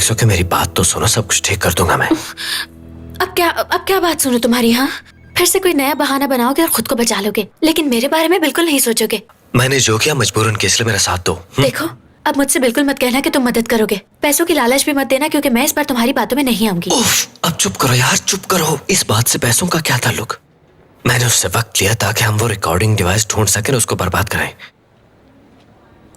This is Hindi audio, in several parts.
रिलैक्स होके मेरी बात तो सुनो, सब कुछ ठीक कर दूंगा मैं। अब क्या बात सुनो तुम्हारी? हाँ, फिर से कोई नया बहाना बनाओगे और खुद को बचा लोगे, लेकिन मेरे बारे में बिल्कुल नहीं सोचोगे। मैंने जो किया मजबूरन किया, इसलिए मेरा साथ दो। देखो, अब मुझसे बिल्कुल मत कहना कि तुम मदद करोगे। पैसों की लालच भी मत देना, क्योंकि मैं इस बार तुम्हारी बातों में नहीं आऊंगी। अब चुप करो यार, चुप करो। इस बात से पैसों का क्या ताल्लुक? मैंने उससे वक्त लिया ताकि हम वो रिकॉर्डिंग डिवाइस ढूंढ सकें, उसको बर्बाद कराएं।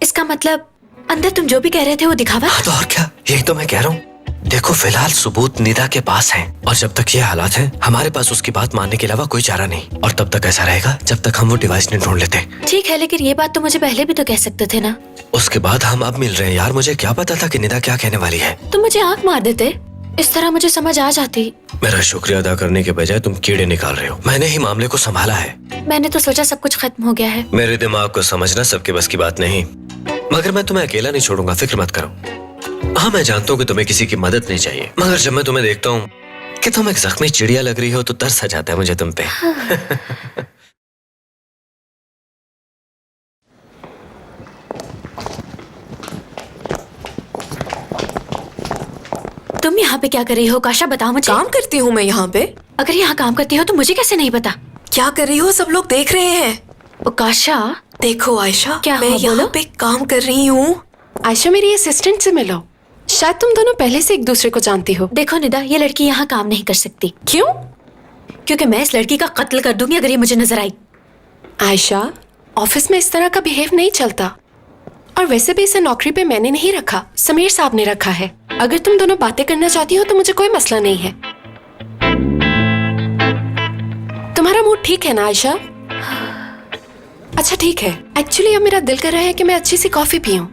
इसका मतलब अंदर तुम जो भी कह रहे थे वो दिखावा? हाँ तो और क्या, यही तो मैं कह रहा हूँ। देखो, फिलहाल सबूत निदा के पास हैं, और जब तक ये हालात हैं हमारे पास उसकी बात मानने के अलावा कोई चारा नहीं। और तब तक ऐसा रहेगा जब तक हम वो डिवाइस नहीं ढूंढ लेते। ठीक है, लेकिन ये बात तो मुझे पहले भी तो कह सकते थे ना। उसके बाद हम अब मिल रहे हैं यार, मुझे क्या पता था कि निदा क्या कहने वाली है। तुम मुझे आंख मार देते, इस तरह मुझे समझ आ जाती। मेरा शुक्रिया अदा करने के बजाय तुम कीड़े निकाल रहे हो। मैंने ही मामले को संभाला है। मैंने तो सोचा सब कुछ खत्म हो गया है। मेरे दिमाग को समझना सबके बस की बात नहीं, मगर मैं तुम्हें अकेला नहीं छोड़ूंगा, फिक्र मत करो। हाँ, मैं जानता हूँ कि तुम्हें किसी की मदद नहीं चाहिए, मगर जब मैं तुम्हें देखता हूँ कि तुम एक जख्मी चिड़िया लग रही हो तो तरस आ जाता है मुझे तुम पे। तुम यहाँ पे क्या कर रही हो काशा, बताओ मुझे। काम करती हूँ मैं यहाँ पे। अगर यहाँ काम करती हो तो मुझे कैसे नहीं पता? क्या कर रही हो, सब लोग देख रहे हैं। ओ काशा, देखो आयशा, क्या मैं हुआ, यहाँ बोलो? पे काम कर रही हूँ। आयशा, मेरी असिस्टेंट से मिलो। शायद तुम दोनों पहले से एक दूसरे को जानती हो। देखो निदा, ये लड़की यहाँ काम नहीं कर सकती। क्यों? क्योंकि मैं इस लड़की का कत्ल कर दूंगी अगर ये मुझे नजर आई। आयशा, ऑफिस में इस तरह का बिहेव नहीं चलता। और वैसे भी इसे नौकरी पे मैंने नहीं रखा, समीर साहब ने रखा है। अगर तुम दोनों बातें करना चाहती हो तो मुझे कोई मसला नहीं है। तुम्हारा मूड ठीक है ना आयशा? अच्छा ठीक है। एक्चुअली अब मेरा दिल कर रहा है कि मैं अच्छी सी कॉफी पीऊं।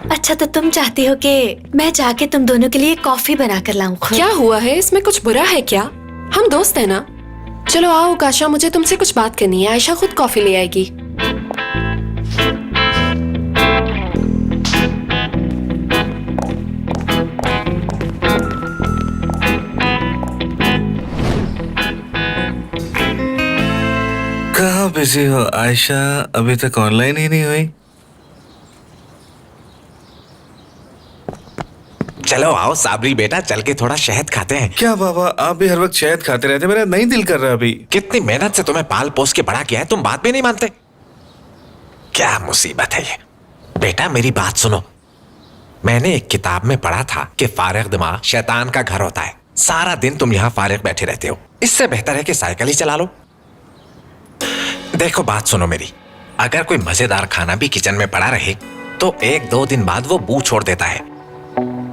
अच्छा, तो तुम चाहती हो कि मैं जाके तुम दोनों के लिए कॉफी बना कर लाऊं? क्या हुआ है, इसमें कुछ बुरा है क्या? हम दोस्त हैं ना। चलो आओ काशा, मुझे तुमसे कुछ बात करनी है। आयशा खुद कॉफी ले आएगी। कहाँ बिजी हो आयशा, अभी तक ऑनलाइन ही नहीं हुई? चलो आओ साबरी बेटा, चल के थोड़ा शहद खाते हैं। क्या बाबा, आप भी हर वक्त शहद खाते रहते, मेरा नहीं दिल कर रहा अभी। कितनी मेहनत से तुम्हें पाल पोस के बड़ा किया है, तुम बात भी नहीं मानते। क्या मुसीबत है ये। बेटा मेरी बात सुनो, मैंने एक किताब में पढ़ा था कि फारिग दिमाग शैतान का घर होता है। सारा दिन तुम यहाँ फारिग बैठे रहते हो, इससे बेहतर है कि साइकिल ही चला लो। देखो बात सुनो मेरी, अगर कोई मजेदार खाना भी किचन में पड़ा रहे तो 1-2 दिन बाद वो बू छोड़ देता है,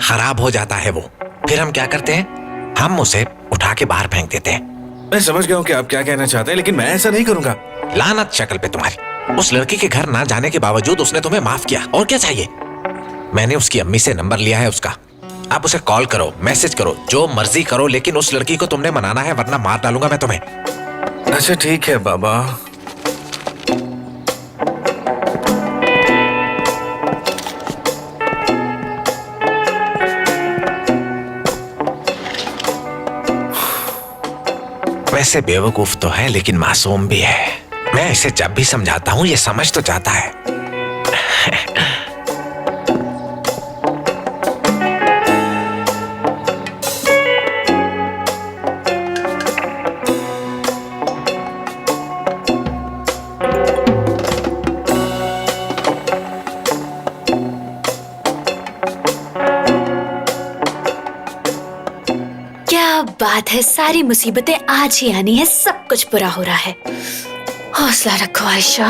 खराब हो जाता है वो। फिर हम क्या करते हैं, हम उसे उठा के बाहर फेंक देते हैं। मैं समझ गया हूँ कि आप क्या कहना चाहते हैं, लेकिन मैं ऐसा नहीं करूंगा। लानत शक्ल पे तुम्हारी। उस लड़की के घर ना जाने के बावजूद उसने तुम्हें माफ किया, और क्या चाहिए। मैंने उसकी अम्मी से नंबर लिया है उसका। आप उसे कॉल करो, मैसेज करो, जो मर्जी करो, लेकिन उस लड़की को तुमने मनाना है, वरना मार डालूंगा मैं तुम्हें। अच्छा ठीक है बाबा। वैसे बेवकूफ तो है लेकिन मासूम भी है। मैं इसे जब भी समझाता हूं ये समझ तो जाता है। क्या बात है, सारी मुसीबतें आज ही आनी है, सब कुछ बुरा हो रहा है। हौसला रखो आयशा।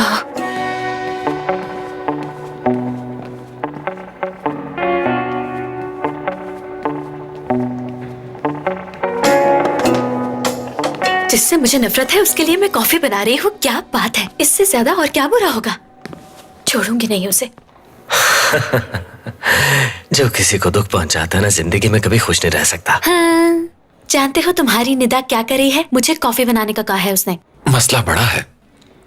जिससे मुझे नफरत है उसके लिए मैं कॉफी बना रही हूँ, क्या बात है। इससे ज्यादा और क्या बुरा होगा। छोड़ूंगी नहीं उसे। जो किसी को दुख पहुंचाता है ना, जिंदगी में कभी खुश नहीं रह सकता। हाँ, जानते हो तुम्हारी निदा क्या कर रही है? मुझे कॉफी बनाने का कहा है उसने। मसला बड़ा है।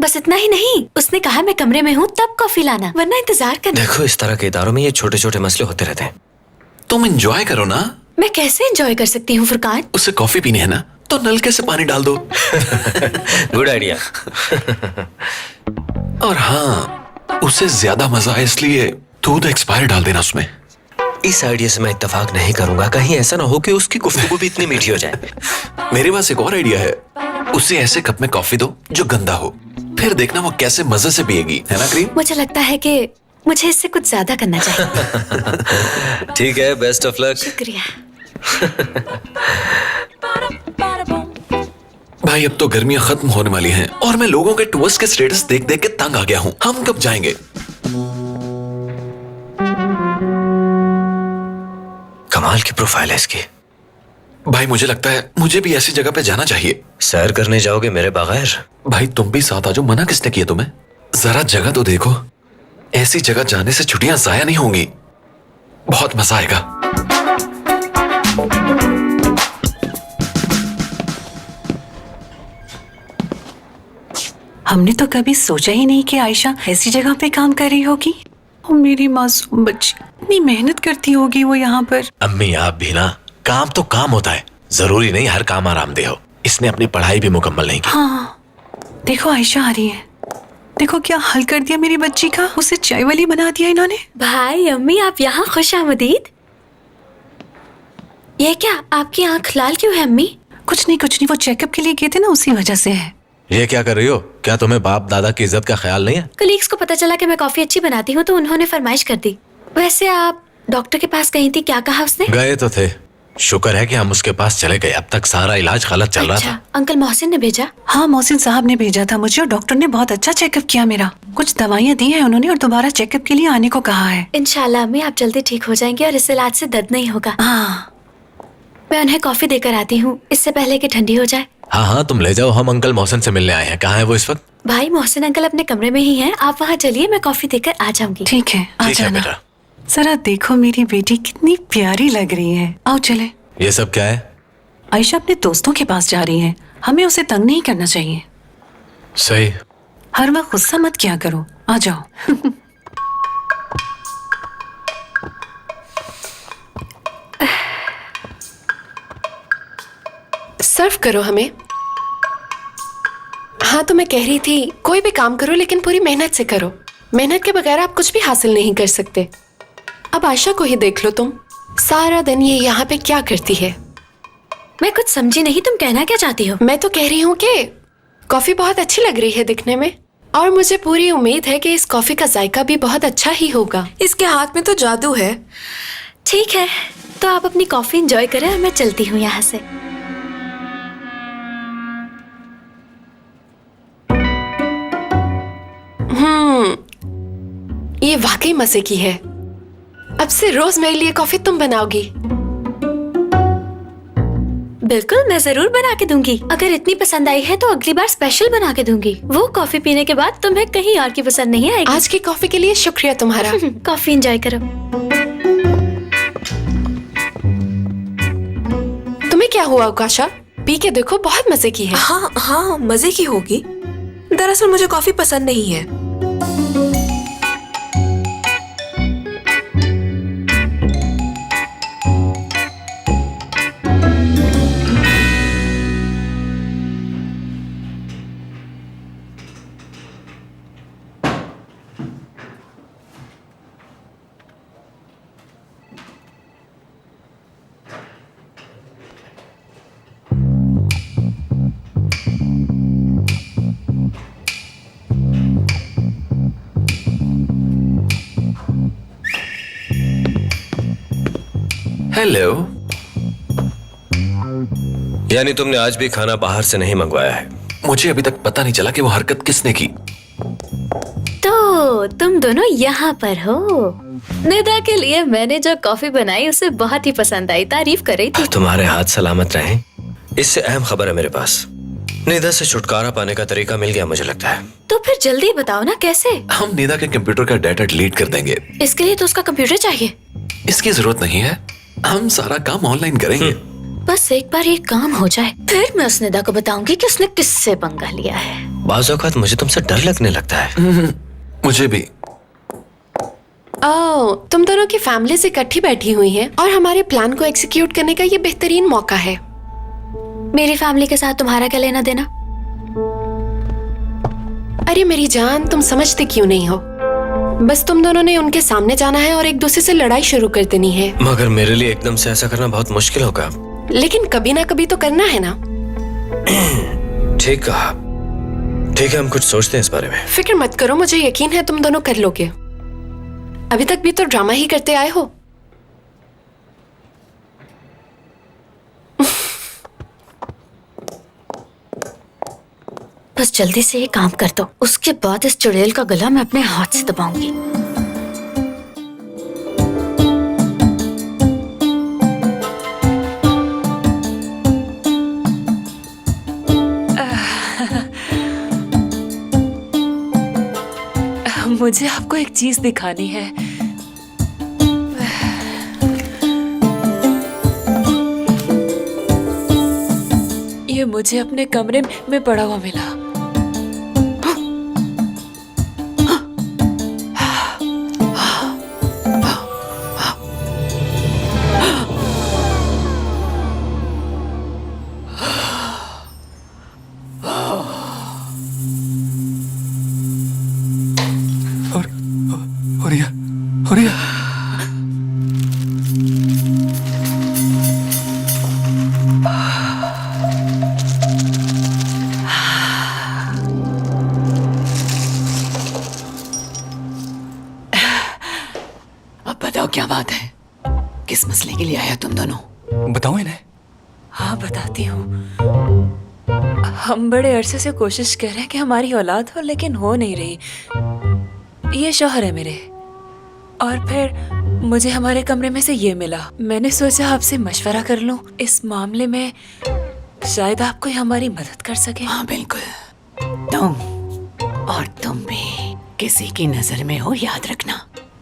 बस इतना ही नहीं, उसने कहा मैं कमरे में हूँ तब कॉफी लाना, वरना इंतजार करना। देखो, इस तरह के इदारों में ये छोटे छोटे मसले होते रहते हैं। तुम एंजॉय करो ना। मैं कैसे एंजॉय कर सकती हूँ फुरकान? उससे कॉफी पीनी है ना, तो नलके से पानी डाल दो। Good idea. और हाँ, उसे ज्यादा मजा है इसलिए दूध एक्सपायर डाल देना उसमें। इस आइडिया से मैं इत्तेफाक नहीं करूंगा। कहीं ऐसा ना हो कि उसकी गुफ्तगू भी इतनी मीठी हो जाए। मेरे पास एक और आइडिया है। उसे ऐसे कप में कॉफी दो जो गंदा हो, फिर देखना वो कैसे मजे से पिएगी, है ना क्रीम? मुझे लगता है कि मुझे इससे कुछ ज्यादा करना चाहिए। ठीक है, बेस्ट ऑफ लक। शुक्रिया। भाई अब तो गर्मियां खत्म होने वाली हैं और मैं लोगों के टूर्स के स्टेटस देख देख के तंग आ गया हूँ। हम कब जाएंगे? कमाल की प्रोफाइल है इसकी। भाई मुझे लगता है मुझे भी ऐसी जगह पे जाना चाहिए। सैर करने जाओगे मेरे बगैर? भाई तुम भी साथ आ जाओ, मना किसने किया तुम्हें? जरा जगह तो देखो। ऐसी जगह जाने से छुट्टियां जाया नहीं होंगी, बहुत मजा आएगा। हमने तो कभी सोचा ही नहीं कि आयशा ऐसी जगह पे काम कर रही होगी। और मेरी मासूम बच्ची इतनी मेहनत करती होगी वो यहाँ पर। अम्मी आप भी ना, काम तो काम होता है, जरूरी नहीं हर काम आरामदेह हो। इसने अपनी पढ़ाई भी मुकम्मल नहीं की। हाँ देखो आयशा आ रही है, देखो क्या हल कर दिया मेरी बच्ची का। उसे चाय वाली बना दिया इन्होंने। भाई अम्मी आप यहाँ खुश आमदीद। ये क्या, आपकी आंख लाल क्यों है अम्मी? कुछ नहीं, वो चेकअप के लिए गए थे ना, उसी वजह से है। ये क्या कर रही हो? क्या तुम्हें बाप दादा की इज्जत का ख्याल नहीं है? कलीग्स को पता चला कि मैं कॉफी अच्छी बनाती हूँ तो उन्होंने फरमाइश कर दी। वैसे आप डॉक्टर के पास गई थी, क्या कहा उसने? गए तो थे, शुक्र है कि हम उसके पास चले गए। अब तक सारा इलाज गलत चल रहा था। अंकल मोहसिन ने भेजा? हाँ मोहसिन साहब ने भेजा था मुझे, और डॉक्टर ने बहुत अच्छा चेकअप किया मेरा। कुछ दवाइयाँ दी है उन्होंने और दोबारा चेकअप के लिए आने को कहा है। इंशाल्लाह अम्मी आप जल्दी ठीक हो जाएंगे और इस इलाज से दर्द नहीं होगा। हाँ मैं उन्हें कॉफी देकर आती हूँ इससे पहले कि ठंडी हो जाए। हाँ हाँ तुम ले जाओ, हम अंकल मोहसिन से मिलने आए हैं। कहाँ है वो इस वक्त? भाई मोहसिन अंकल अपने कमरे में ही हैं, आप वहाँ चलिए, मैं कॉफी देकर आ जाऊंगी। ठीक है आ ठीक है जाना। बेटा। जरा देखो मेरी बेटी कितनी प्यारी लग रही है। आओ चले। ये सब क्या है? आयशा अपने दोस्तों के पास जा रही है, हमें उसे तंग नहीं करना चाहिए। सही। हर वक्त गुस्सा मत किया करो, आ जाओ। सर्व करो हमें। हाँ तो मैं कह रही थी कोई भी काम करो लेकिन पूरी मेहनत से करो। मेहनत के बगैर आप कुछ भी हासिल नहीं कर सकते। अब आयशा को ही देख लो, तुम सारा दिन ये यहाँ पे क्या करती है? मैं कुछ समझी नहीं, तुम कहना क्या चाहती हो? मैं तो कह रही हूँ कि कॉफी बहुत अच्छी लग रही है दिखने में, और मुझे पूरी उम्मीद है कि इस कॉफी का जायका भी बहुत अच्छा ही होगा। इसके हाथ में तो जादू है। ठीक है तो आप अपनी कॉफी एंजॉय करें और मैं चलती हूँ यहाँ से। ये वाकई मजे की है। अब से रोज मेरे लिए कॉफी तुम बनाओगी? बिल्कुल मैं जरूर बना के दूंगी। अगर इतनी पसंद आई है तो अगली बार स्पेशल बना के दूंगी। वो कॉफी पीने के बाद तुम्हें कहीं और की पसंद नहीं आएगी। आज की कॉफी के लिए शुक्रिया तुम्हारा। कॉफी एंजॉय करो। तुम्हें क्या हुआ अवकाशा? पी के देखो, बहुत मजे की है। हाँ हाँ मजे की होगी। दरअसल मुझे कॉफी पसंद नहीं है। हेलो। यानी तुमने आज भी खाना बाहर से नहीं मंगवाया है? मुझे अभी तक पता नहीं चला कि वो हरकत किसने की। तो तुम दोनों यहाँ पर हो। निदा के लिए मैंने जो कॉफी बनाई उसे बहुत ही पसंद आई, तारीफ कर रही थी। तुम्हारे हाथ सलामत रहें। इससे अहम खबर है मेरे पास। निदा से छुटकारा पाने का तरीका मिल गया मुझे लगता है। तो फिर जल्दी बताओ ना कैसे? हम निदा के कंप्यूटर का डाटा डिलीट कर देंगे। इसके लिए तो उसका कंप्यूटर चाहिए। इसकी जरूरत नहीं है, हम सारा काम ऑनलाइन करेंगे। बस एक बार ये काम हो जाए फिर मैं उस निदा को बताऊंगी कि उसने किससे पंगा लिया है। बाज़ औक़ात मुझे तुमसे डर लगने लगता है। मुझे भी। ओह, तुम दोनों की फैमिलीज इकट्ठी बैठी हुई हैं और हमारे प्लान को एग्जीक्यूट करने का ये बेहतरीन मौका है। मेरी फैमिली के साथ तुम्हारा क्या लेना देना? अरे मेरी जान, तुम समझते क्यों नहीं हो? बस तुम दोनों ने उनके सामने जाना है और एक दूसरे से लड़ाई शुरू कर देनी है। मगर मेरे लिए एकदम से ऐसा करना बहुत मुश्किल होगा। लेकिन कभी ना कभी तो करना है ना। ठीक कहा। ठीक है, हम कुछ सोचते हैं इस बारे में। फिक्र मत करो, मुझे यकीन है तुम दोनों कर लोगे। अभी तक भी तो ड्रामा ही करते आए हो। बस जल्दी से ये काम कर दो, उसके बाद इस चुड़ैल का गला मैं अपने हाथ से दबाऊंगी। मुझे आपको एक चीज दिखानी है। ये मुझे अपने कमरे में पड़ा हुआ मिला। हुरिया, अब बताओ क्या बात है? किस मसले के लिए आया तुम दोनों? बताओ इन्हें। हाँ बताती हूँ। हम बड़े अरसे से कोशिश कर रहे हैं कि हमारी औलाद हो, लेकिन हो नहीं रही। ये शौहर है मेरे, और फिर मुझे हमारे कमरे में से ये मिला। मैंने सोचा आपसे मशवरा कर लूं इस मामले में, शायद आप कोई हमारी मदद कर सके। हाँ बिल्कुल, तुम और तुम भी किसी की नजर में हो, याद रखना।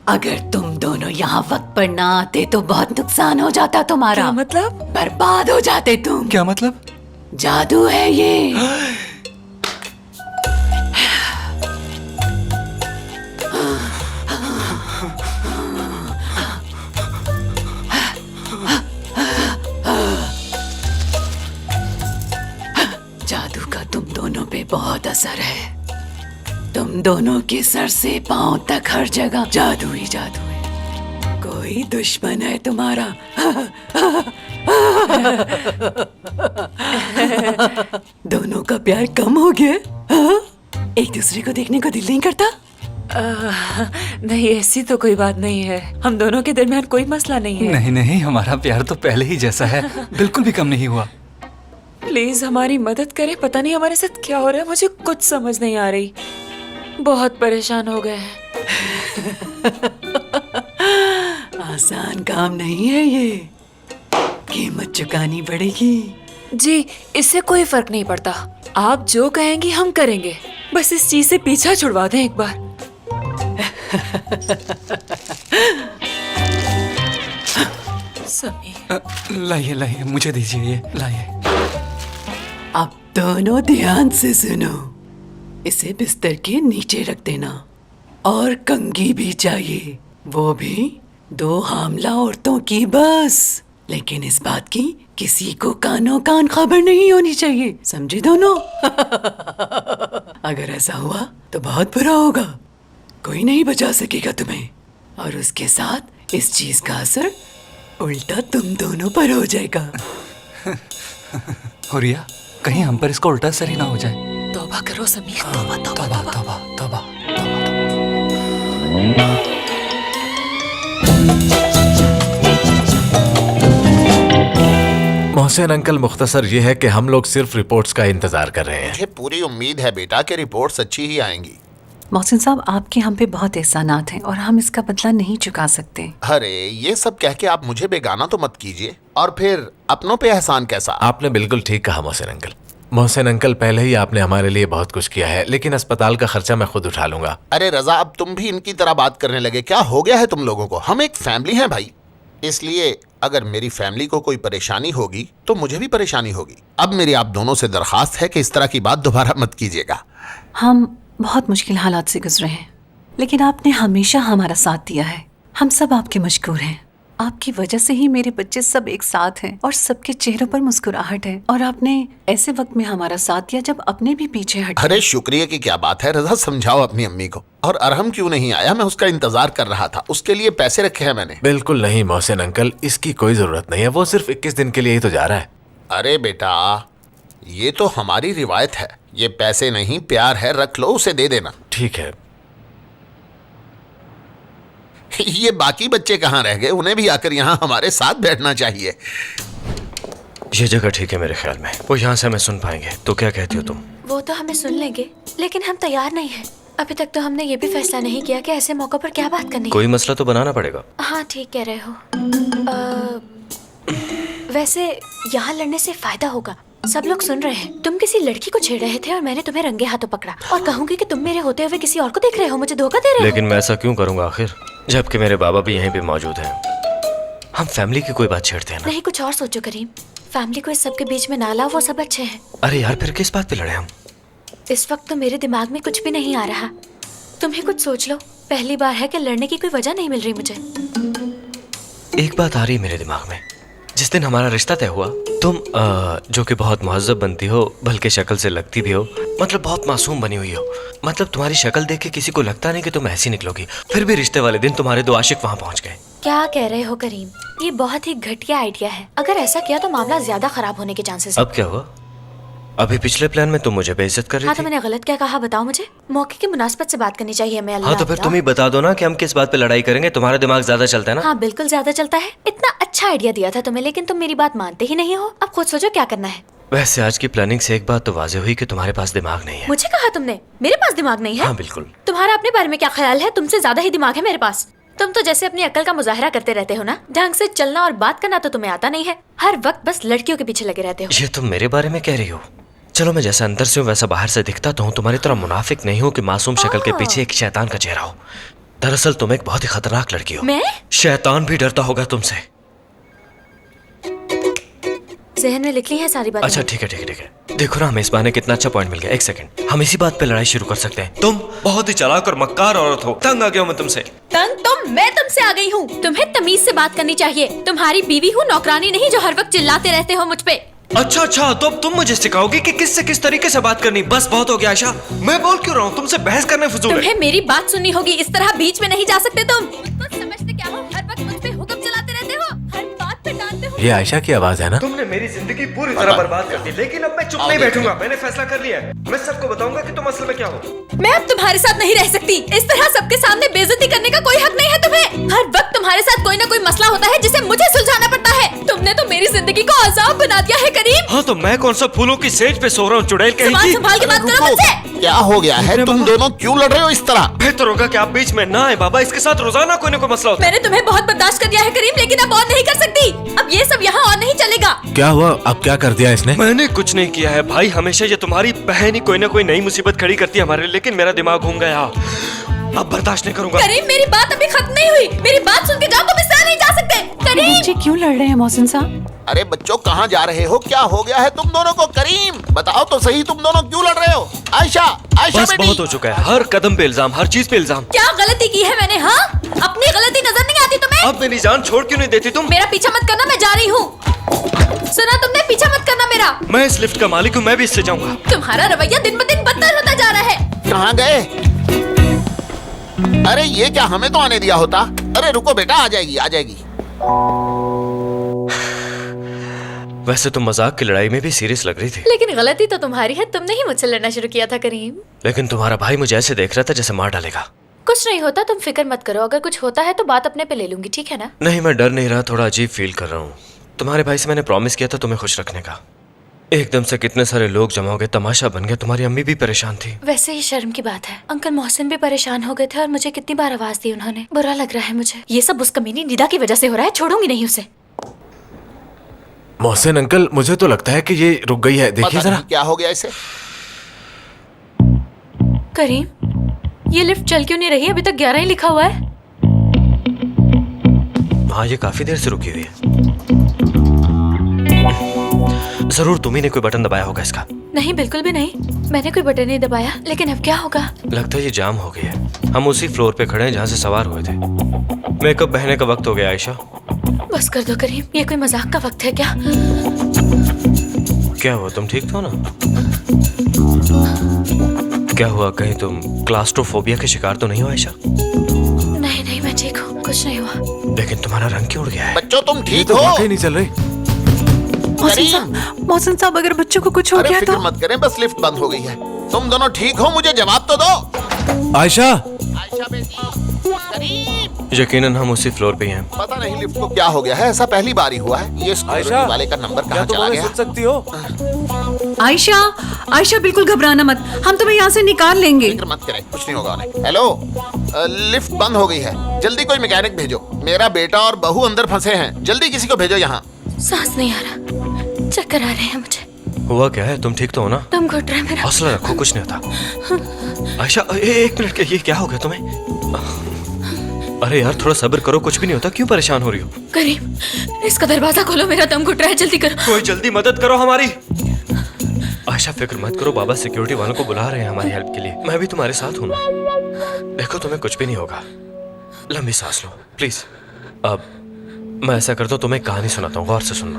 अगर तुम दोनों यहाँ वक्त पर ना आते तो बहुत नुकसान हो जाता तुम्हारा। क्या मतलब? बर्बाद हो जाते तुम। क्या मतलब? जादू है ये। जादू का तुम दोनों पे बहुत असर है। तुम दोनों के सर से पांव तक हर जगह जादू ही जादू है। कोई दुश्मन है तुम्हारा। दोनों का प्यार कम हो गया? हाँ? एक दूसरे को देखने को दिल नहीं करता? नहीं, ऐसी तो कोई बात नहीं है। हम दोनों के दरमियान कोई मसला नहीं है। नहीं नहीं, हमारा प्यार तो पहले ही जैसा है, बिल्कुल भी कम नहीं हुआ। प्लीज हमारी मदद करें। पता नहीं हमारे साथ क्या हो रहा है, मुझे कुछ समझ नहीं आ रही। बहुत परेशान हो गए हैं। आसान काम नहीं है ये, कीमत चुकानी पड़ेगी। जी, इससे कोई फर्क नहीं पड़ता। आप जो कहेंगी हम करेंगे। बस इस चीज से पीछा छुड़वा दें एक बार। समीर, लाइए लाइए, मुझे दीजिए ये, लाइए। अब दोनों ध्यान से सुनो। इसे बिस्तर के नीचे रख देना, और कंघी भी चाहिए, वो भी 2 हामला औरतों की बस। लेकिन इस बात की किसी को कानो कान खबर नहीं होनी चाहिए, समझे दोनों? अगर ऐसा हुआ तो बहुत बुरा होगा, कोई नहीं बचा सकेगा तुम्हें। और उसके साथ इस चीज का असर उल्टा तुम दोनों पर हो जाएगा। हुरिया, कहीं हम पर इसका उल्टा असर ही ना हो जाए। तौबा करो समीर, तौबा तौबा तौबा तौबा। तौबा तौबा। मोहसिन अंकल, मुख्तसर ये है कि हम लोग सिर्फ रिपोर्ट्स का इंतजार कर रहे हैं। मुझे पूरी उम्मीद है बेटा कि रिपोर्ट्स अच्छी ही आएंगी। मोहसिन साहब, आपके हम पे बहुत एहसानात हैं और हम इसका बदला नहीं चुका सकते। अरे ये सब कह के आप मुझे बेगाना तो मत कीजिए, और फिर अपनों पे एहसान कैसा? आपने बिल्कुल ठीक कहा मोहसिन अंकल। मोहसिन अंकल, पहले ही आपने हमारे लिए बहुत कुछ किया है, लेकिन अस्पताल का खर्चा मैं खुद उठा लूंगा। अरे रजा, अब तुम भी इनकी तरह बात करने लगे। क्या हो गया है तुम लोगों को? हम एक फैमिली हैं भाई, इसलिए अगर मेरी फैमिली को कोई परेशानी होगी तो मुझे भी परेशानी होगी। अब मेरी आप दोनों से दरखास्त है कि इस तरह की बात दोबारा मत कीजिएगा। हम बहुत मुश्किल हालात से गुजरे हैं, लेकिन आपने हमेशा हमारा साथ दिया है। हम सब आपके मशकूर हैं। आपकी वजह से ही मेरे बच्चे सब एक साथ हैं और सबके चेहरों पर मुस्कुराहट है। और आपने ऐसे वक्त में हमारा साथ दिया जब अपने भी पीछे हटे। अरे शुक्रिया की क्या बात है, रजा समझाओ अपनी अम्मी को। और अरहम क्यों नहीं आया? मैं उसका इंतजार कर रहा था, उसके लिए पैसे रखे हैं मैंने। बिल्कुल नहीं मोहसिन अंकल, इसकी कोई जरूरत नहीं है। वो सिर्फ 21 दिन के लिए ही तो जा रहा है। अरे बेटा, ये तो हमारी रिवायत है। ये पैसे नहीं, प्यार है, रख लो, उसे दे देना। ठीक है। ये बाकी बच्चे कहाँ रह गए? उन्हें भी आकर यहाँ हमारे साथ बैठना चाहिए। ये जगह ठीक है मेरे ख्याल में, वो यहाँ से हमें सुन पाएंगे। तो क्या कहती हो तुम? वो तो हमें सुन लेंगे, लेकिन हम तैयार नहीं हैं। अभी तक तो हमने ये भी फैसला नहीं किया कि ऐसे मौकों पर क्या बात करनी है। कोई मसला तो बनाना पड़ेगा। हाँ ठीक कह रहे हो। वैसे यहाँ लड़ने से फायदा होगा। सब लोग सुन रहे हैं। तुम किसी लड़की को छेड़ रहे थे और मैंने तुम्हें रंगे हाथों पकड़ा और कहूंगी कि तुम मेरे होते हुए किसी और को देख रहे हो, मुझे धोखा दे रहे हो। लेकिन मैं ऐसा क्यों करूंगा आखिर, जबकि मेरे बाबा भी यहीं पे मौजूद हैं। हम फैमिली की कोई बात छेड़ते हैं ना। नहीं, कुछ और सोचो करीम। फैमिली को इस सब के बीच में ना लाओ, वो सब अच्छे हैं। अरे यार, फिर किस बात पे लड़े हम? इस वक्त तो मेरे दिमाग में कुछ भी नहीं आ रहा। तुम ही कुछ सोच लो। पहली बार है कि लड़ने की कोई वजह नहीं मिल रही मुझे। एक बात आ रही है मेरे दिमाग में। जिस दिन हमारा रिश्ता तय हुआ, तुम जो कि बहुत मुहज्जब बनती हो, बल्कि शक्ल से लगती भी हो, मतलब बहुत मासूम बनी हुई हो। मतलब तुम्हारी शक्ल देख के किसी को लगता नहीं कि तुम ऐसी निकलोगी। फिर भी रिश्ते वाले दिन तुम्हारे दो आशिक वहाँ पहुँच गए। क्या कह रहे हो करीम? ये बहुत ही घटिया आइडिया है। अगर ऐसा किया तो मामला ज्यादा खराब होने के चांसेस। अब क्या हुआ? अभी पिछले प्लान में तुम मुझे बेइज्जत कर रही हाँ, थी। तो मैंने गलत क्या कहा बताओ मुझे? मौके की मुनासबत से बात करनी चाहिए। मैं हाँ, तो फिर तुम ही बता दो ना कि हम किस बात पे लड़ाई करेंगे। तुम्हारा दिमाग ज्यादा चलता है ना। हाँ बिल्कुल ज्यादा चलता है। इतना अच्छा आइडिया दिया था तुम्हें, लेकिन तुम मेरी बात मानते ही नहीं हो। अब खुद सोचो क्या करना है। वैसे आज की प्लानिंग से एक बात तो वाज़ेह हुई कि तुम्हारे पास दिमाग नहीं है। मुझे कहा तुमने मेरे पास दिमाग नहीं है? हाँ बिल्कुल। तुम्हारा अपने बारे में क्या ख्याल है? तुमसे ज्यादा ही दिमाग है मेरे पास। तुम तो जैसे अपनी अक्ल का मुजाहरा करते रहते हो ना। ढंग से चलना और बात करना तो तुम्हें आता नहीं है। हर वक्त बस लड़कियों के पीछे लगे रहते हो। ये तुम मेरे बारे में कह रही हो? चलो, मैं जैसा अंदर से हूँ वैसा बाहर से दिखता तो हूँ। तुम्हारी तरह मुनाफिक नहीं हूँ कि मासूम शक्ल के पीछे एक शैतान का चेहरा हो। दरअसल तुम एक बहुत ही खतरनाक लड़की हो। मैं? शैतान भी डरता होगा तुमसे। जहन में लिख ली है सारी बातें। अच्छा ठीक है ठीक है ठीक है। देखो ना, हमें इस बहाने कितना अच्छा पॉइंट मिल गया। एक सेकंड, हम इसी बात पे लड़ाई शुरू कर सकते हैं। तुम बहुत ही चालाक और मक्कार औरत हो। तंग आ गया हूं मैं तुमसे। तंग तुम? मैं तुमसे आ गई हूँ। तुम्हें तमीज से बात करनी चाहिए। तुम्हारी बीवी हूँ, नौकरानी नहीं जो हर वक्त चिल्लाते रहते हो मुझ पे। अच्छा, तो अब तुम मुझे सिखाओगी कि किससे किस तरीके से बात करनी। बस बहुत हो गया आयशा, मैं बोल क्यों रहा हूँ? तुमसे बहस करने फजूल है। तुम्हें मेरी बात सुननी होगी। इस तरह बीच में नहीं जा सकते तुम। मुझको समझते क्या हो? हर वक्त मुझ पे हुक्म चलाते रहते हो, हर बात पे डांटते हो। ये आयशा की आवाज है ना? तुमने मेरी जिंदगी पूरी तरह बर्बाद कर दी, लेकिन अब मैं चुप नहीं बैठूंगा। मैंने फैसला कर लिया है। मैं सबको बताऊंगा कि तुम असल में क्या हो। मैं अब तुम्हारे साथ नहीं रह सकती। इस तरह सबके सामने बेइज्जती करने का कोई हक नहीं है तुम्हें। हर वक्त तुम्हारे साथ कोई ना कोई मसला होता है जिसे मुझे सुलझाना पड़ता है। तुमने तो मेरी जिंदगी को अजाब बना दिया है करीम। हाँ, तो मैं कौन सा फूलों की सेज पे सो रहा हूँ चुड़ैल कहीं की? संभाल के बात करो मुझसे। क्या हो गया है? तुम दोनों क्यों लड़ रहे हो इस तरह? बेहतर होगा कि आप बीच में ना आए बाबा। इसके साथ रोजाना कोई ना कोई मसला होता है। मैंने तुम्हें बहुत बर्दाश्त कर दिया है करीम, लेकिन अब और नहीं कर सकती। अब ये सब यहाँ और नहीं चलेगा। क्या हुआ? अब क्या कर दिया इसने? मैंने कुछ नहीं किया है भाई। हमेशा ये तुम्हारी बहन ही कोई ना कोई नई मुसीबत खड़ी करती है हमारे, लेकिन मेरा दिमाग घूम गया। अब बर्दाश्त नहीं करूंगा। करीम, मेरी बात अभी खत्म नहीं हुई। मेरी बात सुन के जाओ, तुम इससे नहीं जा सकते। करीम, बच्चे क्यों लड़ रहे हैं मोहसिन साहब? अरे बच्चों, कहाँ जा रहे हो? क्या हो गया है तुम दोनों को? करीम, बताओ तो सही, तुम दोनों क्यों लड़ रहे हो? आयशा, आयशा बस बेटी। बहुत हो चुका है। हर कदम पे इल्जाम, हर चीज पे इल्जाम। क्या गलती की है मैंने? हाँ, अपनी गलती नजर नहीं आती तुम्हें? अब मेरी जान छोड़ क्यों नहीं देती तुम? मेरा पीछा मत करना, मैं जा रही हूँ। सुना तुमने? पीछा मत करना मेरा। मैं इस लिफ्ट का मालिक हूँ, मैं भी इससे जाऊंगा। तुम्हारा रवैया दिन ब दिन बदतर होता जा रहा है। कहाँ गए? अरे ये क्या, हमें तो आने दिया होता। अरे रुको बेटा, आ जाएगी आ जाएगी। वैसे तुम मजाक की लड़ाई में भी सीरियस लग रही थी। लेकिन गलती तो तुम्हारी है। तुमने ही मुझसे लड़ना शुरू किया था करीम। लेकिन तुम्हारा भाई मुझे ऐसे देख रहा था जैसे मार डालेगा। कुछ नहीं होता, तुम फिक्र मत करो। अगर कुछ होता है तो बात अपने पे ले लूंगी, ठीक है ना? नहीं, मैं डर नहीं रहा, थोड़ा अजीब फील कर रहा हूँ। तुम्हारे भाई से मैंने प्रॉमिस किया था तुम्हें खुश रखने का। एकदम से कितने सारे लोग जमा हो गए, तमाशा बन गया। तुम्हारी अम्मी भी परेशान थी। वैसे ही शर्म की बात है, अंकल मोहसिन भी परेशान हो गए थे और मुझे कितनी बार आवाज दी उन्होंने। बुरा लग रहा है मुझे। ये सब उस कमीनी निदा की वजह से हो रहा है। छोड़ूंगी नहीं उसे। मोहसिन अंकल, मुझे तो लगता है कि ये रुक गई है। देखिए पता जरा। नहीं क्या हो गया इसे। करीम, ये लिफ्ट चल क्यों नहीं रही? अभी तक 11 ही लिखा हुआ है। हाँ, ये काफी देर से रुकी हुई है। जरूर तुम्ही ने कोई बटन दबाया होगा इसका। नहीं, बिल्कुल भी नहीं। मैंने कोई बटन नहीं दबाया। लेकिन अब क्या होगा? लगता है ये जाम हो गई है। हम उसी फ्लोर पे खड़े हैं जहाँ से सवार हुए थे। मेकअप बहने का वक्त हो गया आयशा। बस कर दो करीम, ये कोई मजाक का वक्त है क्या? क्या हुआ, तुम ठीक तो हो ना? क्या हुआ, कहीं तुम क्लास्ट्रोफोबिया के शिकार तो नहीं हो आयशा? नहीं नहीं, मैं ठीक हूँ, कुछ नहीं हुआ। लेकिन तुम्हारा रंग क्यों उड़ गया है? बच्चों तुम ठीक तो हो? वाकई नहीं चल रही। मौसम साहब, अगर बच्चों को कुछ हो अरे गया फिक्र तो? मत करें, बस लिफ्ट बंद हो गई है। तुम दोनों ठीक हो? मुझे जवाब तो दो। आयशा, आयशा बेटी, करीम। यकीनन हम उसी फ्लोर पे ही हैं। पता नहीं लिफ्ट को क्या हो गया है, ऐसा पहली बार ही हुआ है। ये सिक्योरिटी आयशा, वाले का नंबर क्या कहाँ तुम चला हमें गया? सुन सकती हो? आयशा, आयशा बिल्कुल घबराना मत, हम तुम्हें यहाँ से निकाल लेंगे। फिक्र मत करें, कुछ नहीं होगा उन्हें। हेलो, लिफ्ट बंद हो गई है, जल्दी कोई मैकेनिक भेजो। मेरा बेटा और बहू अंदर फंसे हैं, जल्दी किसी को भेजो यहाँ। सांस नहीं आ रहा, चक्कर आ रहे हैं मुझे। हुआ क्या है, तुम ठीक तो हो ना? दम घुट रहा है मेरा। हौसला रखो, कुछ नहीं होता। आयशा, एक मिनट, ये क्या हो गया तुम्हें? अरे यार, थोड़ा सब्र करो, कुछ भी नहीं होता, क्यों परेशान हो रही हो? करीम, इसका दरवाजा खोलो, मेरा दम घुट रहा है, जल्दी करो। कोई जल्दी मदद करो हमारी। आयशा फिक्र मत करो, बाबा सिक्योरिटी वालों को बुला रहे हैं हमारी हेल्प के लिए। मैं भी तुम्हारे साथ हूँ ना। देखो, तुम्हें कुछ भी नहीं होगा। लंबी सांस लो प्लीज। अब मैं ऐसा करता हूँ, तुम्हें कहानी सुनाता हूँ, गौर से सुनना।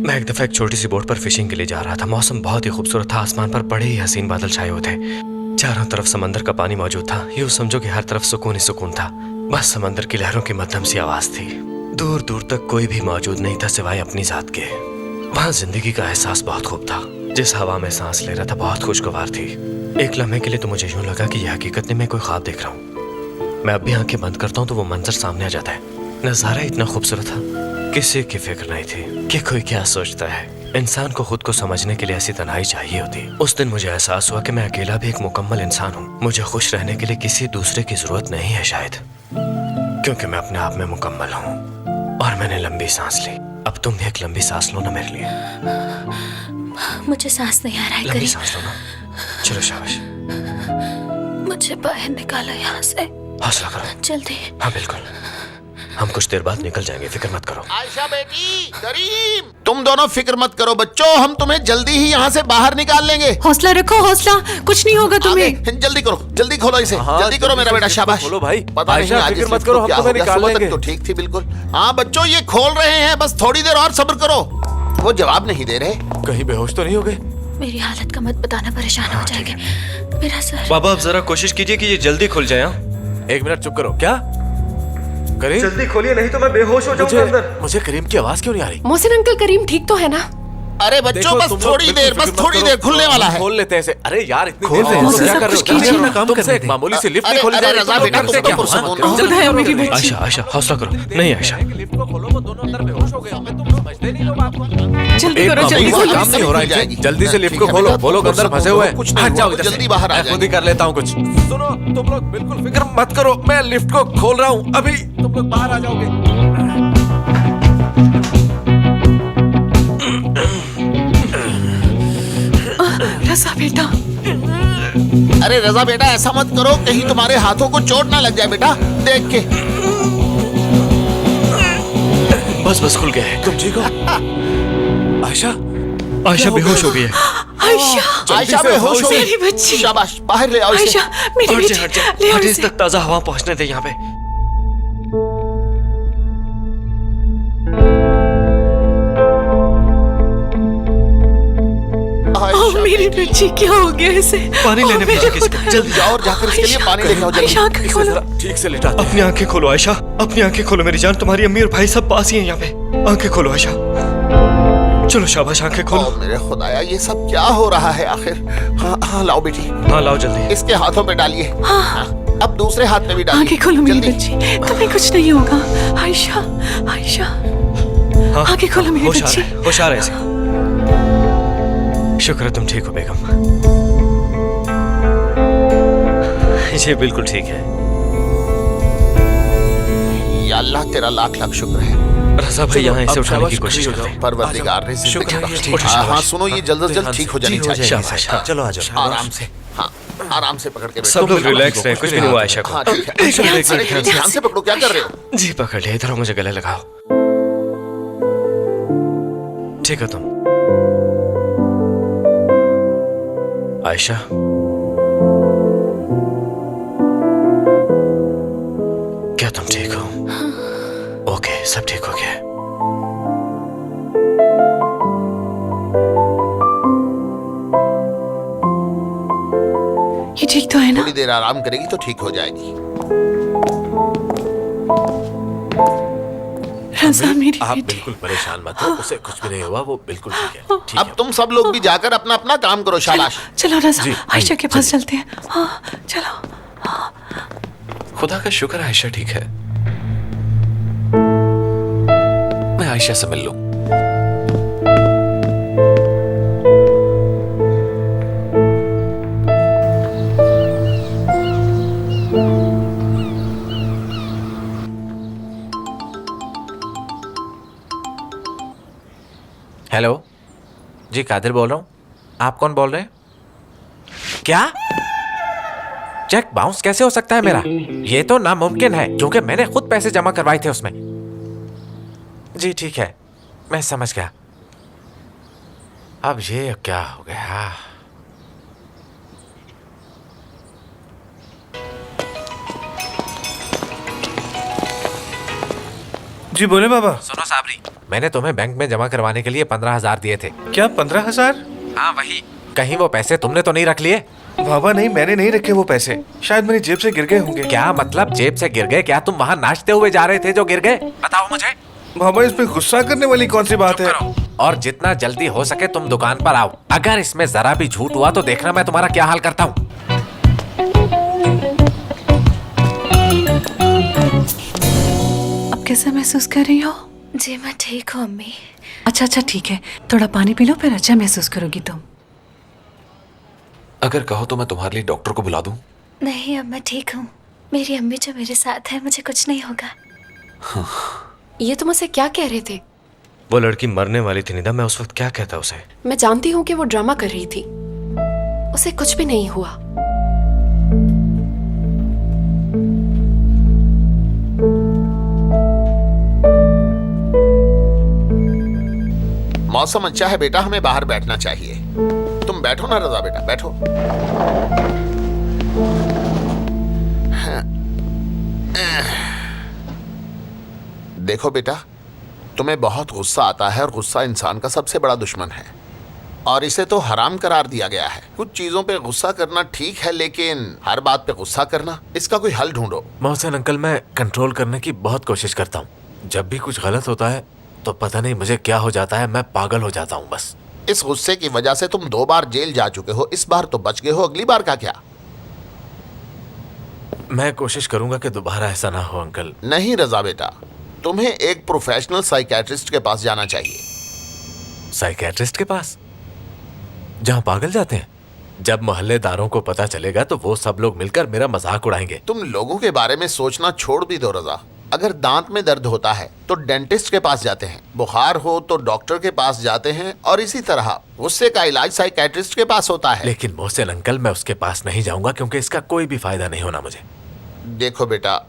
मैं एक दफा एक छोटी सी बोट पर फिशिंग के लिए जा रहा था। मौसम बहुत ही खूबसूरत था, आसमान पर बड़े ही हसीन बादल छाए हुए थे। चारों तरफ समंदर का पानी मौजूद था। यूं समझो कि हर तरफ सुकून ही सुकून था। बस समंदर की लहरों की मध्यम सी आवाज थी। दूर दूर तक कोई भी मौजूद नहीं था सिवाय अपनी जात के। वहां जिंदगी का एहसास बहुत खूब था। जिस हवा में सांस ले रहा था बहुत खुशगवार थी। एक लम्हे के लिए तो मुझे यूं लगा कि यह हकीकत में मैं कोई ख्वाब देख रहा हूँ। मैं अब भी आंखें बंद करता हूँ तो वो मंजर सामने आ जाता है। नजारा इतना खूबसूरत था, किसी की फिक्र नहीं थी कि कोई क्या सोचता है। इंसान को खुद को समझने के लिए ऐसी तन्हाई चाहिए होती। उस दिन मुझे एहसास हुआ कि मैं अकेला भी एक मुकम्मल इंसान हूँ। मुझे खुश रहने के लिए किसी दूसरे की जरूरत नहीं है शायद, क्योंकि मैं अपने आप में मुकम्मल हूँ। और मैंने लंबी सांस ली। अब तुम भी एक लंबी सांस लो ना मेरे लिए। मुझे सांस नहीं आ रहा है लंबी करीम, सांस लो ना। चलो शाबाश, मुझे बाहर निकालो यहाँ से, हौसला करो। जल्दी। हाँ बिल्कुल, हम कुछ देर बाद निकल जाएंगे, फिक्र मत करो। आयशा बेटी, करीम, तुम दोनों फिक्र मत करो बच्चों, हम तुम्हें जल्दी ही यहाँ से बाहर निकाल लेंगे। हौसला रखो, हौसला, कुछ नहीं होगा तुम्हें। आगे, जल्दी करो, जल्दी खोलो इसे। हाँ, जल्दी करो मेरा बेटा, शाबाश। खोलो भाई। पता नहीं आयशा, आज फिक्र इस मत करो, लिफ्ट को हम क्या तुम्हें हो गया। निकाल सुबह तक लेंगे। तो ठीक थी बिल्कुल। हाँ बच्चों, ये खोल रहे हैं, बस थोड़ी देर और सब्र करो। वो जवाब नहीं दे रहे। कहीं बेहोश तो नहीं हो गए? मेरी हालत का मत बताना, परेशान हो जाएंगे। मेरा सर। बाबा, अब जरा कोशिश कीजिए कि ये जल्दी खुल जाए। एक मिनट चुप करो। क्या करीम? जल्दी खोलिए, नहीं तो मैं बेहोश हो जाऊंगा अंदर। मुझे करीम की आवाज क्यों नहीं आ रही? मोहसिन अंकल, करीम ठीक तो है ना? अरे बच्चों, देखो, बस तुम लोग थोड़ी बिल्कुल देर, फिक्र बस मत थोड़ी करो। देर, खुलने वाला है। खोल लेते हैं इसे। अरे यार, इतनी खोल देर से रहे हैं। तुम क्या सब कर रहे हो? कुछ कीजिए। अपना काम तुमसे एक मामूली सी लिफ्ट नहीं खोली जा अरे रही। रजा तुम लोग बेटा, करते तुम तो क्या हो? पुरसकून हाँ? रहो। खुदाया मेरी बेटी। आयशा, आयशा हौसला करो। नहीं आयशा, लिफ्ट को खोलो, वो दोनों अंदर बेहोश हो गए। हमें तुम समझते नहीं हो बात को। जल्दी एक करो, मामूली जल्दी सा खोलो। काम नहीं हो रहा है। जाएगी। जल्दी से लिफ्ट ठीक को है खोलो। बेटा, वो लोग अंदर फंसे हुए हैं। कुछ नहीं हट हुआ, जाओ वो इधर से। जल्दी बाहर आ मैं खुद ही जाएंगे। कर लेता हूँ कुछ। सुनो, तुम लोग बिल्कुल फिक्र मत करो, मैं लिफ्ट को खोल रहा हूँ। अभी तुम लोग बाहर आ जाओगे। रजा बेटा, अरे रजा बेटा, ऐसा मत करो, कहीं तुम्हारे हाथों को चोट ना लग जाए बेटा, देख के। बस बस खुल गया है। तुम ठीक हो? आयशा, आयशा बेहोश हो गई है। आयशा, आयशा से बेहोश हो मेरी गई। बच्ची। शाबाश, बाहर ले आओ इसे। आयशा, मेरी हट बेटी, जा, हट जा। ले आओ हट, इस इसे। तक ताजा हवा पहुंचने दे यहाँ पे। आयशा मेरी बेटी, बच्ची, क्या हो गया इसे? पानी लेने मेरे भेजो किसी को, खुदा। जल्दी जाओ और जाकर इसके लिए पानी लेके आओ जल्दी। आयशा, आंखें इसे खोलो। जरा ठीक से लिटा दो। अपनी आंखें खोलो आयशा, अपनी आंखें खोलो मेरी जान। तुम्हारी अम्मी और भाई सब पास ही हैं यहाँ पे। आंखें खोलो आयशा, चलो शाबाश, आंखें खोलो। ओ मेरे खुदाया, ये सब क्या हो रहा है आखिर? हाँ हाँ, लाओ बेटी, हाँ लाओ जल्दी। इसके हाथों पे डालिए। हाँ, अब दूसरे हाथ में भी डालिए। आंखें खोलो मेरी जल्दी। बच्ची, तुम्हें कुछ नहीं होगा। आयशा, आयशा, हाँ, आंखें खोलो मेरी होश आ बच्ची। रहा है, होश आ रहा है इसे। शुक्र है तुम ठीक हो बेगम। ये बिल्कुल ठीक है। या अल्लाह, तेरा लाख लाख शुक्र है। रजा भाई यहाँ इसे अब उठाने की शाबाश, कोशिश खड़ी हो करते हैं। परवरदिगार ने शुक्र है, ये जिंदगी ठीक बख्शी। है, हाँ शाबाश। सुनो, ये जल्द से जल्द ठीक हो जानी जी, हो चाहिए। जाएगी, शाबाश, हाँ। चलो आ जाओ। आराम से, हाँ आराम से पकड़ के बैठो। सब लोग रिलैक्स रहे, कुछ भी नहीं हुआ आयशा को। हाँ ठीक है। अरे ध्यान से पकड़ो, क्या कर रहे हो? जी पकड़ लिया, इधर आओ, मुझे गले लगाओ। ठीक है तुम। आयशा, क्या तुम ठीक हो? सब ठीक हो गया है। ये ठीक तो है ना? थोड़ी देर आराम करेगी तो ठीक हो जाएगी। रजा मेरी आप बेटी। बिल्कुल परेशान मत हो, उसे कुछ भी नहीं हुआ, वो बिल्कुल ठीक है। ठीक अब तुम सब लोग भी जाकर अपना अपना काम करो। शाबाश। चलो रजा, जी, आयशा के पास चलिए। चलते हैं। हाँ चलो। खुदा का शुक्र आयशा ठीक है। मैं आयशा से मिल लूं। हेलो जी, कादिर बोल रहा हूँ। आप कौन बोल रहे हैं? क्या चेक बाउंस कैसे हो सकता है मेरा? ये तो नामुमकिन है क्योंकि मैंने खुद पैसे जमा करवाए थे उसमें। जी ठीक है, मैं समझ गया। अब ये क्या हो गया? जी बोले बाबा। सुनो साबरी, मैंने तुम्हें बैंक में जमा करवाने के लिए 15,000 दिए थे। क्या 15,000? हाँ वही। कहीं वो पैसे तुमने तो नहीं रख लिए? बाबा नहीं, मैंने नहीं रखे वो पैसे, शायद मेरी जेब से गिर गए होंगे। क्या मतलब जेब से गिर गए? क्या तुम वहाँ नाचते हुए जा रहे थे जो गिर गए? बताओ मुझे। बाबा इसमें गुस्सा करने वाली कौन सी बात है? करो और जितना जल्दी हो सके तुम दुकान पर आओ। अगर इसमें जरा भी झूठ हुआ तो देखना मैं तुम्हारा क्या हाल करता हूँ। अब कैसा महसूस कर रही हो? जी मैं ठीक हूँ अम्मी। अच्छा ठीक है, थोड़ा पानी पी लो, फिर अच्छा महसूस करोगी तुम। अगर कहो तो मैं तुम्हारे लिए डॉक्टर को बुला दूं। नहीं अब मैं ठीक हूँ। मेरी अम्मी जो मेरे साथ है, मुझे कुछ नहीं होगा। ये तुम उसे क्या कह रहे थे? वो लड़की मरने वाली थी निदा, मैं उस वक्त क्या कहता उसे? मैं जानती हूँ कि वो ड्रामा कर रही थी, उसे कुछ भी नहीं हुआ। मौसम अच्छा है बेटा, हमें बाहर बैठना चाहिए। तुम बैठो ना रजा बेटा, बैठो। देखो बेटा, तुम्हें बहुत गुस्सा आता है और गुस्सा इंसान का सबसे बड़ा दुश्मन है और इसे तो हराम करार दिया गया है। कुछ चीजों पे गुस्सा करना ठीक है, लेकिन हर बात पे गुस्सा करना, इसका कोई हल ढूंढो। मोहसिन अंकल, मैं कंट्रोल करने की बहुत कोशिश करता हूँ। जब भी कुछ गलत होता है तो पता नहीं मुझे क्या हो जाता है, मैं पागल हो जाता हूँ बस। इस गुस्से की वजह से तुम 2 बार जेल जा चुके हो, इस बार तो बच गए हो, अगली बार का क्या? मैं कोशिश करूंगा कि दोबारा ऐसा ना हो अंकल। नहीं रजा बेटा, तुम्हें एक प्रोफेशनल साइकियाट्रिस्ट के पास जाना चाहिए। साइकियाट्रिस्ट के पास? जहाँ पागल जाते हैं? जब मोहल्लेदारों को पता चलेगा तो वो सब लोग मिलकर मेरा मजाक उड़ाएंगे। तुम लोगों के बारे में सोचना छोड़ भी दो रजा। अगर दांत में दर्द होता है तो डेंटिस्ट के पास जाते हैं, बुखार हो तो डॉक्टर के पास जाते हैं, और इसी तरह गुस्से का इलाज साइकियाट्रिस्ट के पास होता है। लेकिन मोहसिन अंकल, मैं उसके पास नहीं जाऊंगा क्योंकि इसका कोई भी फायदा नहीं होना मुझे। देखो बेटा,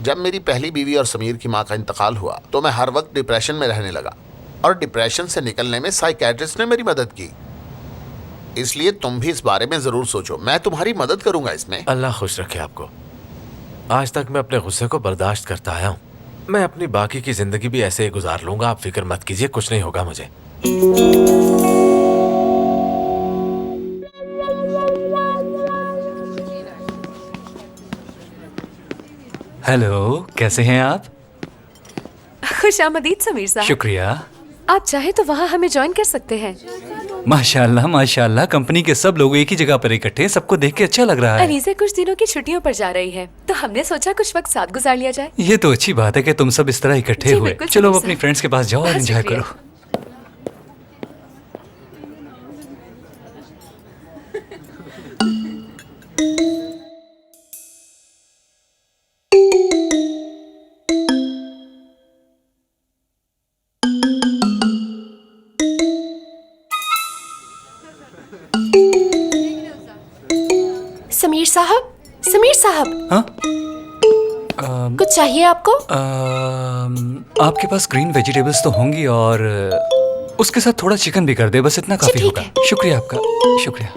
जब मेरी पहली बीवी और समीर की माँ का इंतकाल हुआ तो मैं हर वक्त डिप्रेशन में रहने लगा, और डिप्रेशन से निकलने में साइकियाट्रिस्ट ने मेरी मदद की। इसलिए तुम भी इस बारे में जरूर सोचो, मैं तुम्हारी मदद करूंगा इसमें। अल्लाह खुश रखे आपको। आज तक मैं अपने गुस्से को बर्दाश्त करता आया हूँ। मैं अपनी बाकी की जिंदगी भी ऐसे ही गुजार लूंगा, आप फिक्र मत कीजिए, कुछ नहीं होगा मुझे। हेलो, कैसे हैं आप? खुशामदीद समीर साहब। शुक्रिया। आप चाहे तो वहाँ हमें ज्वाइन कर सकते हैं। माशाल्लाह माशाल्लाह, कंपनी के सब लोग एक ही जगह पर इकट्ठे हैं, सबको देख के अच्छा लग रहा है। अनीसा कुछ दिनों की छुट्टियों पर जा रही है, तो हमने सोचा कुछ वक्त साथ गुजार लिया जाए। ये तो अच्छी बात है कि तुम सब इस तरह इकट्ठे जी, हुए। बिल्कुल चलो समीर अपनी साहब। फ्रेंड्स के पास जाओ और बहुत एंजॉय शुक्रिया। करो। समीर साहब, समीर साहब। हाँ? कुछ चाहिए आपको? आपके पास ग्रीन वेजिटेबल्स तो होंगी, और उसके साथ थोड़ा चिकन भी कर दे, बस इतना काफी ठीक होगा। है। शुक्रिया आपका, शुक्रिया।